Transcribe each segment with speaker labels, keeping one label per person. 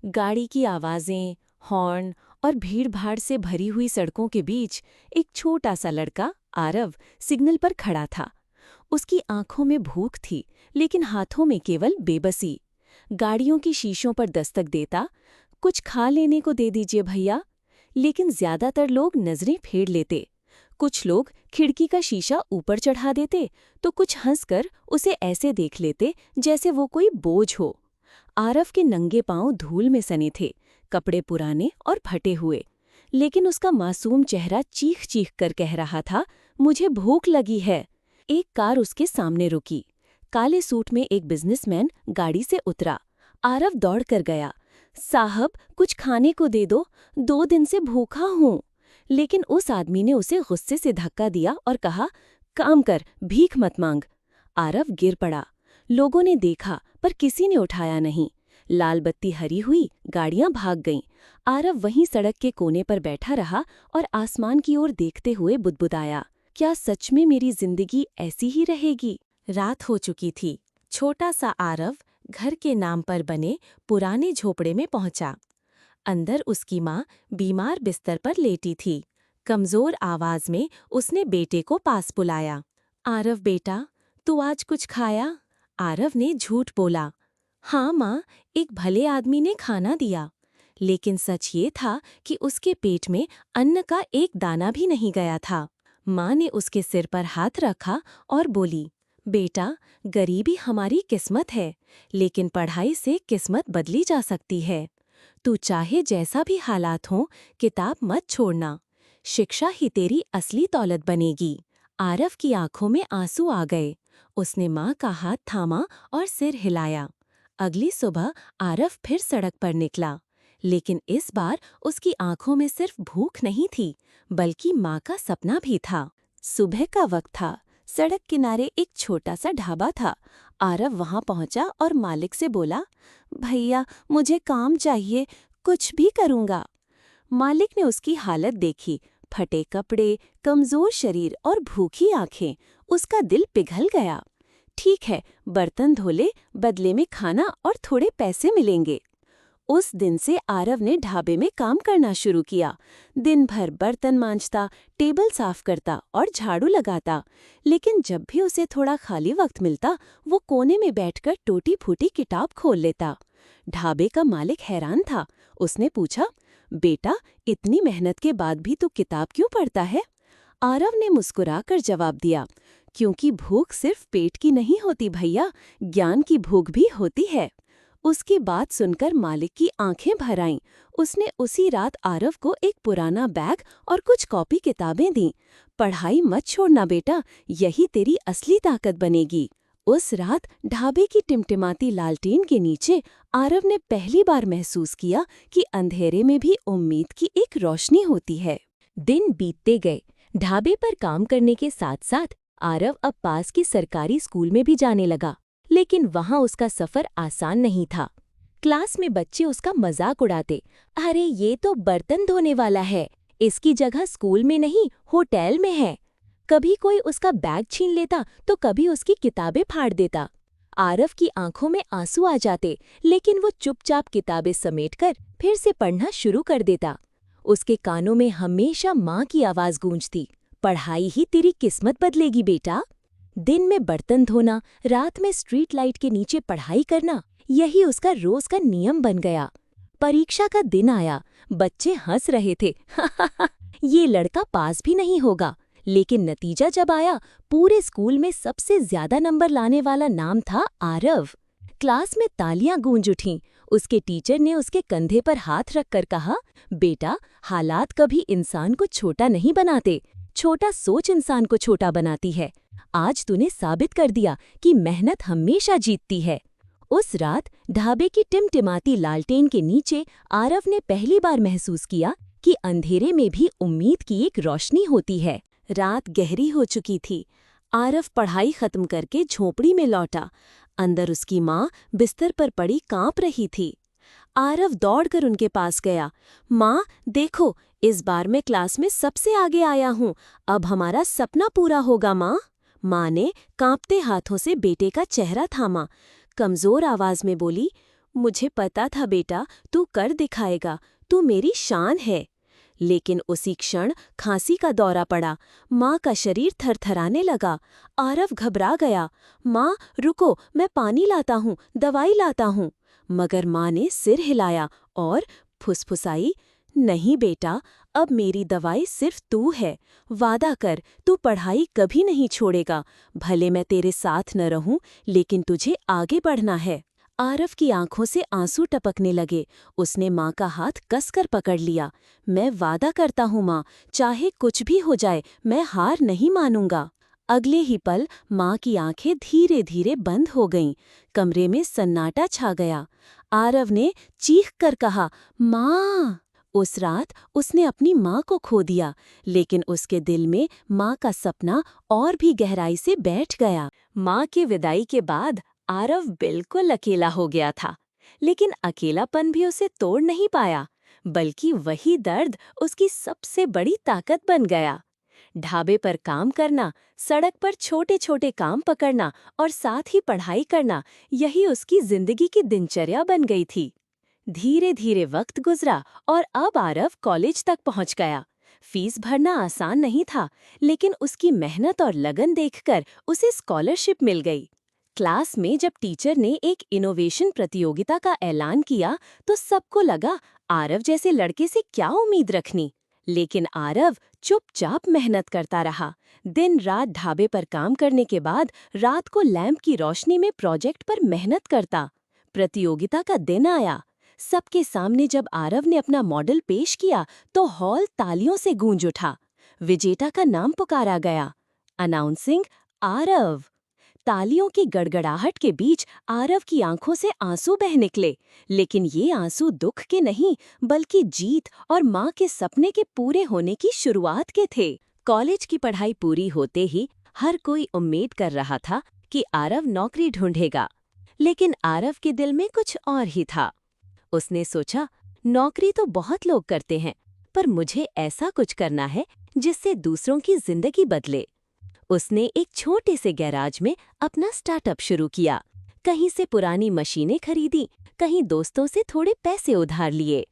Speaker 1: गाड़ी की आवाजें, हॉर्न और भीड़-भाड़ से भरी हुई सड़कों के बीच एक छोटा सा लड़का, आरव, सिग्नल पर खड़ा था। उसकी आंखों में भूख थी, लेकिन हाथों में केवल बेबसी। गाड़ियों की शीशों पर दस्तक देता, कुछ खा लेने को दे दीजिए भैया। लेकिन ज्यादातर लोग नजरें फेर लेते। कुछ लोग खिड़की का शीशा ऊपर चढ़ा देते, तो कुछ हंसकर उसे ऐसे देख लेते जैसे वो कोई बोझ हो। आरव के नंगे पांव धूल में सने थे, कपड़े पुराने और फटे हुए। लेकिन उसका मासूम चेहरा चीख-चीख कर कह रहा था, मुझे भूख लगी है। एक कार उसके सामने रुकी। काले सूट में एक बिजनेसमैन गाड़ी से उतरा। आरव दौड़ कर गया। साहब, कुछ खाने को दे दो, 2 दिन से भूखा हूँ। लेकिन उस आदमी ने उसे गुस्से से धक्का दिया और कहा, काम कर, भीख मत मांग। आरव गिर पड़ा। लोगों ने देखा, पर किसी ने उठाया नहीं। लाल बत्ती हरी हुई, गाड़ियां भाग गईं। आरव वहीं सड़क के कोने पर बैठा रहा और आसमान की ओर देखते हुए बुदबुदाया, क्या सच में मेरी जिंदगी ऐसी ही रहेगी? रात हो चुकी थी। छोटा सा आरव घर के नाम पर बने पुराने झोपड़े में पहुंचा। अंदर उसकी माँ बीमार बिस्तर पर लेटी थी। कमजोर आवाज में उसने बेटे को पास बुलाया। आरव बेटा, तू आज कुछ खाया? आरव ने झूठ बोला। हाँ माँ, एक भले आदमी ने खाना दिया। लेकिन सच ये था कि उसके पेट में अन्न का एक दाना भी नहीं गया था। माँ ने उसके सिर पर हाथ रखा और बोली, बेटा, गरीबी हमारी किस्मत है, लेकिन पढ़ाई से किस्मत बदली जा सकती है। तू चाहे जैसा भी हालात हों, किताब मत छोड़ना। शिक्षा ही तेरी असली दौलत बनेगी। आरव की आंखों में आंसू आ गए। उसने माँ का हाथ थामा और सिर हिलाया। अगली सुबह आरव फिर सड़क पर निकला। लेकिन इस बार उसकी आंखों में सिर्फ भूख नहीं थी, बल्कि माँ का सपना भी था। सुबह का वक्त था। सड़क किनारे एक छोटा सा ढाबा था। आरव वहां पहुंचा और मालिक से बोला, भैया, मुझे काम चाहिए, कुछ भी करूंगा। मालिक ने उसकी हालत देखी, फटे कपड़े, कमजोर शरीर और भूखी आंखें। उसका दिल पिघल गया। ठीक है, बर्तन धो ले, बदले में खाना और थोड़े पैसे मिलेंगे। उस दिन से आरव ने ढाबे में काम करना शुरू किया। दिन भर बर्तन मांजता, टेबल साफ करता और झाड़ू लगाता। लेकिन जब भी उसे थोड़ा खाली वक्त मिलता, वो कोने में बैठकर टूटी-फूटी किताब खोल लेता। ढाबे का मालिक हैरान था। उसने पूछा, बेटा, इतनी मेहनत के बाद भी तू किताब क्यों पढ़ता है? आरव ने मुस्कुराकर जवाब दिया, क्योंकि भूख सिर्फ पेट की नहीं होती भैया, ज्ञान की भूख भी होती है। उसकी बात सुनकर मालिक की आंखें भर आईं। उसने उसी रात आरव को एक पुराना बैग और कुछ कॉपी किताबें दीं। पढ़ाई मत छोड़ना बेटा, यही तेरी असली ताकत बनेगी। उस रात ढाबे की टिमटिमाती लालटेन के नीचे आरव ने पहली बार महसूस किया कि अंधेरे में भी उम्मीद की एक रोशनी होती है। दिन बीतते गए। ढाबे पर काम करने के साथ साथ आरव अब पास की सरकारी स्कूल में भी जाने लगा। लेकिन वहां उसका सफर आसान नहीं था। क्लास में बच्चे उसका मजाक उड़ाते, अरे ये तो बर्तन धोने वाला है, इसकी जगह स्कूल में नहीं होटल में है। कभी कोई उसका बैग छीन लेता तो कभी उसकी किताबें फाड़ देता। आरव की आंखों में आंसू आ जाते, लेकिन वो चुपचाप किताबें समेटकर फिर से पढ़ना शुरू कर देता। उसके कानों में हमेशा माँ की आवाज गूंजती, पढ़ाई ही तेरी किस्मत बदलेगी बेटा। दिन में बर्तन धोना, रात में स्ट्रीट लाइट के नीचे पढ़ाई करना, यही उसका रोज का नियम बन गया। परीक्षा का दिन आया। बच्चे हंस रहे थे, ये लड़का पास भी नहीं होगा। लेकिन नतीजा जब आया, पूरे स्कूल में सबसे ज्यादा नंबर लाने वाला नाम था आरव। क्लास में तालियां गूंज उठीं। उसके टीचर ने उसके कंधे पर हाथ रखकर कहा, बेटा, हालात कभी इंसान को छोटा नहीं बनाते, छोटा सोच इंसान को छोटा बनाती है। आज तूने साबित कर दिया कि मेहनत हमेशा जीतती है। उस रात ढाबे की टिमटिमाती लालटेन के नीचे आरव ने पहली बार महसूस किया कि अंधेरे में भी उम्मीद की एक रोशनी होती है। रात गहरी हो चुकी थी। आरव पढ़ाई खत्म करके झोपड़ी में लौटा। अंदर उसकी माँ बिस्तर पर पड़ी कांप रही थी। आरव दौड़कर उनके पास गया। माँ, देखो, इस बार मैं क्लास में सबसे आगे आया हूँ। अब हमारा सपना पूरा होगा माँ। माँ ने कांपते हाथों से बेटे का चेहरा थामा। कमजोर आवाज में बोली, मुझे पता था बेटा, तू कर दिखाएगा, तू मेरी शान है। लेकिन उसी क्षण खांसी का दौरा पड़ा। माँ का शरीर थरथराने लगा। आरव घबरा गया। माँ रुको, मैं पानी लाता हूँ, दवाई लाता हूँ। मगर माँ ने सिर हिलाया और फुसफुसाई, नहीं बेटा, अब मेरी दवाई सिर्फ तू है। वादा कर, तू पढ़ाई कभी नहीं छोड़ेगा। भले मैं तेरे साथ न रहूं, लेकिन तुझे आगे बढ़ना है। आरव की आंखों से आंसू टपकने लगे। उसने माँ का हाथ कसकर पकड़ लिया। मैं वादा करता हूँ माँ, चाहे कुछ भी हो जाए, मैं हार नहीं मानूंगा। अगले ही पल माँ की आंखें धीरे धीरे बंद हो गईं। कमरे में सन्नाटा छा गया। आरव ने चीख कर कहा, माँ। उस रात उसने अपनी माँ को खो दिया, लेकिन उसके दिल में माँ का सपना और भी गहराई से बैठ गया। माँ की विदाई के बाद आरव बिल्कुल अकेला हो गया था, लेकिन अकेलापन भी उसे तोड़ नहीं पाया, बल्कि वही दर्द उसकी सबसे बड़ी ताकत बन गया। ढाबे पर काम करना, सड़क पर छोटे छोटे काम पकड़ना और साथ ही पढ़ाई करना, यही उसकी जिंदगी की दिनचर्या बन गई थी। धीरे धीरे वक्त गुजरा और अब आरव कॉलेज तक पहुंच गया। फीस भरना आसान नहीं था, लेकिन उसकी मेहनत और लगन देखकर उसे स्कॉलरशिप मिल गई। क्लास में जब टीचर ने एक इनोवेशन प्रतियोगिता का ऐलान किया, तो सबको लगा आरव जैसे लड़के से क्या उम्मीद रखनी। लेकिन आरव चुपचाप मेहनत करता रहा। दिन रात ढाबे पर काम करने के बाद रात को लैंप की रोशनी में प्रोजेक्ट पर मेहनत करता। प्रतियोगिता का दिन आया। सबके सामने जब आरव ने अपना मॉडल पेश किया, तो हॉल तालियों से गूंज उठा। विजेता का नाम पुकारा गया, अनाउंसिंग आरव। तालियों की गड़गड़ाहट के बीच आरव की आंखों से आंसू बह निकले, लेकिन ये आंसू दुख के नहीं, बल्कि जीत और माँ के सपने के पूरे होने की शुरुआत के थे। कॉलेज की पढ़ाई पूरी होते ही हर कोई उम्मीद कर रहा था कि आरव नौकरी ढूंढेगा, लेकिन आरव के दिल में कुछ और ही था। उसने सोचा, नौकरी तो बहुत लोग करते हैं, पर मुझे ऐसा कुछ करना है जिससे दूसरों की जिंदगी बदले। उसने एक छोटे से गैराज में अपना स्टार्टअप शुरू किया। कहीं से पुरानी मशीनें खरीदी, कहीं दोस्तों से थोड़े पैसे उधार लिए।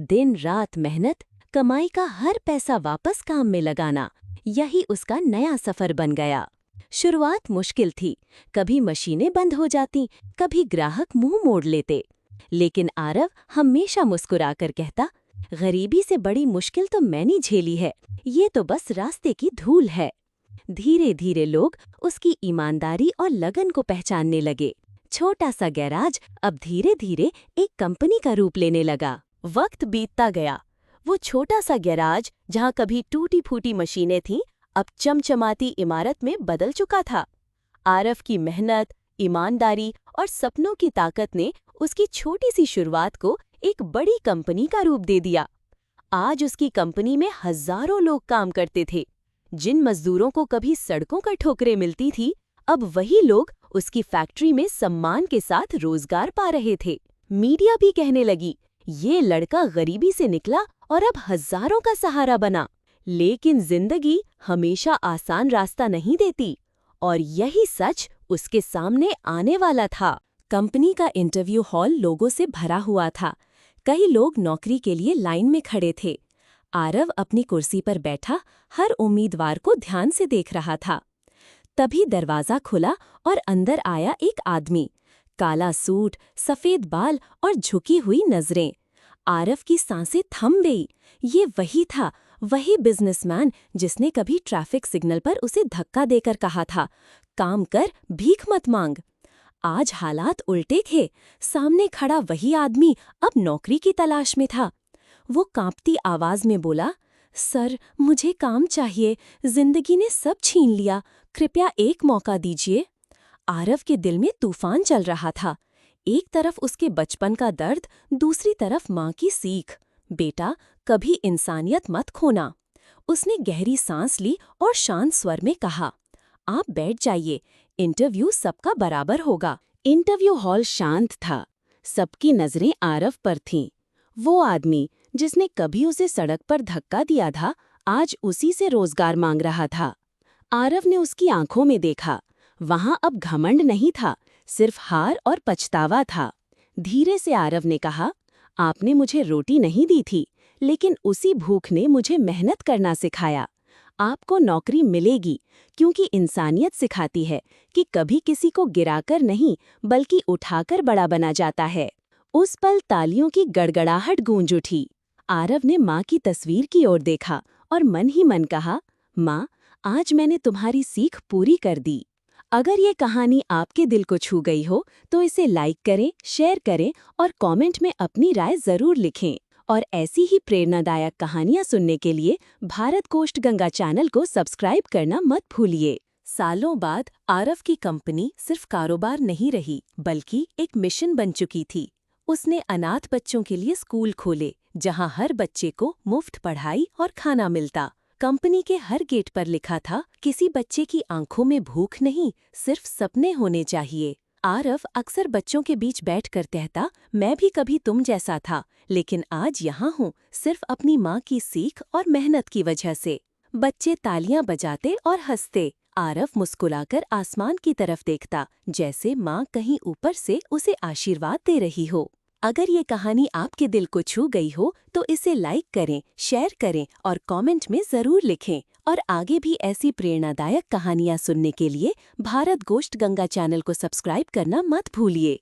Speaker 1: दिन रात मेहनत, कमाई का हर पैसा वापस काम में लगाना, यही उसका नया सफर बन गया। शुरुआत मुश्किल थी, कभी मशीनें बंद हो जाती, कभी ग्राहक मुंह मोड़ लेते। लेकिन आरव हमेशा मुस्कुराकर कहता, गरीबी से बड़ी मुश्किल तो मैंने झेली है, ये तो बस रास्ते की धूल है। धीरे धीरे लोग उसकी ईमानदारी और लगन को पहचानने लगे। छोटा सा गैराज अब धीरे धीरे एक कंपनी का रूप लेने लगा। वक्त बीतता गया। वो छोटा सा गैराज, जहाँ कभी टूटी फूटी मशीनें थीं, अब चमचमाती इमारत में बदल चुका था। आरव की मेहनत, ईमानदारी और सपनों की ताकत ने उसकी छोटी सी शुरुआत को एक बड़ी कंपनी का रूप दे दिया। आज उसकी कंपनी में हजारों लोग काम करते थे। जिन मजदूरों को कभी सड़कों पर ठोकरें मिलती थी, अब वही लोग उसकी फैक्ट्री में सम्मान के साथ रोजगार पा रहे थे। मीडिया भी कहने लगी, ये लड़का गरीबी से निकला और अब हजारों का सहारा बना। लेकिन जिंदगी हमेशा आसान रास्ता नहीं देती, और यही सच उसके सामने आने वाला था। कंपनी का इंटरव्यू हॉल लोगों से भरा हुआ था। कई लोग नौकरी के लिए लाइन में खड़े थे। आरव अपनी कुर्सी पर बैठा हर उम्मीदवार को ध्यान से देख रहा था। तभी दरवाजा खुला और अंदर आया एक आदमी। काला सूट, सफेद बाल और झुकी हुई नजरें। आरव की सांसें थम गई। ये वही था, वही बिजनेसमैन जिसने कभी ट्रैफिक सिग्नल पर उसे धक्का देकर कहा था, काम कर, भीख मत मांग। आज हालात उल्टे थे। सामने खड़ा वही आदमी अब नौकरी की तलाश में था। वो कांपती आवाज में बोला, सर, मुझे काम चाहिए, जिंदगी ने सब छीन लिया, कृपया एक मौका दीजिए। आरव के दिल में तूफान चल रहा था। एक तरफ उसके बचपन का दर्द, दूसरी तरफ माँ की सीख, बेटा, कभी इंसानियत मत खोना। उसने गहरी सांस ली और शांत स्वर में कहा, आप बैठ जाइए, इंटरव्यू सबका बराबर होगा। इंटरव्यू हॉल शांत था। सबकी नजरें आरव पर थीं। वो आदमी जिसने कभी उसे सड़क पर धक्का दिया था, आज उसी से रोजगार मांग रहा था। आरव ने उसकी आंखों में देखा। वहां अब घमंड नहीं था, सिर्फ हार और पछतावा था। धीरे से आरव ने कहा, आपने मुझे रोटी नहीं दी थी, लेकिन उसी भूख ने मुझे मेहनत करना सिखाया। आपको नौकरी मिलेगी, क्योंकि इंसानियत सिखाती है कि कभी किसी को गिराकर नहीं, बल्कि उठाकर बड़ा बना जाता है। उस पल तालियों की गड़गड़ाहट गूंज उठी। आरव ने माँ की तस्वीर की ओर देखा और मन ही मन कहा, माँ, आज मैंने तुम्हारी सीख पूरी कर दी। अगर ये कहानी आपके दिल को छू गई हो तो इसे लाइक करें, शेयर करें और कमेंट में अपनी राय जरूर लिखें। और ऐसी ही प्रेरणादायक कहानियां सुनने के लिए भारत कोस्ट गंगा चैनल को सब्सक्राइब करना मत भूलिए। सालों बाद आरव की कंपनी सिर्फ कारोबार नहीं रही, बल्कि एक मिशन बन चुकी थी। उसने अनाथ बच्चों के लिए स्कूल खोले, जहां हर बच्चे को मुफ्त पढ़ाई और खाना मिलता। कंपनी के हर गेट पर लिखा था, किसी बच्चे की आंखों में भूख नहीं, सिर्फ सपने होने चाहिए। आरव अक्सर बच्चों के बीच बैठकर कहता, मैं भी कभी तुम जैसा था, लेकिन आज यहाँ हूँ सिर्फ अपनी माँ की सीख और मेहनत की वजह से। बच्चे तालियां बजाते और हंसते। आरव मुस्कुराकर आसमान की तरफ देखता, जैसे माँ कहीं ऊपर से उसे आशीर्वाद दे रही हो। अगर ये कहानी आपके दिल को छू गई हो तो इसे लाइक करें, शेयर करें और कमेंट में ज़रूर लिखें। और आगे भी ऐसी प्रेरणादायक कहानियाँ सुनने के लिए भारत गोश्त गंगा चैनल को सब्सक्राइब करना मत भूलिए।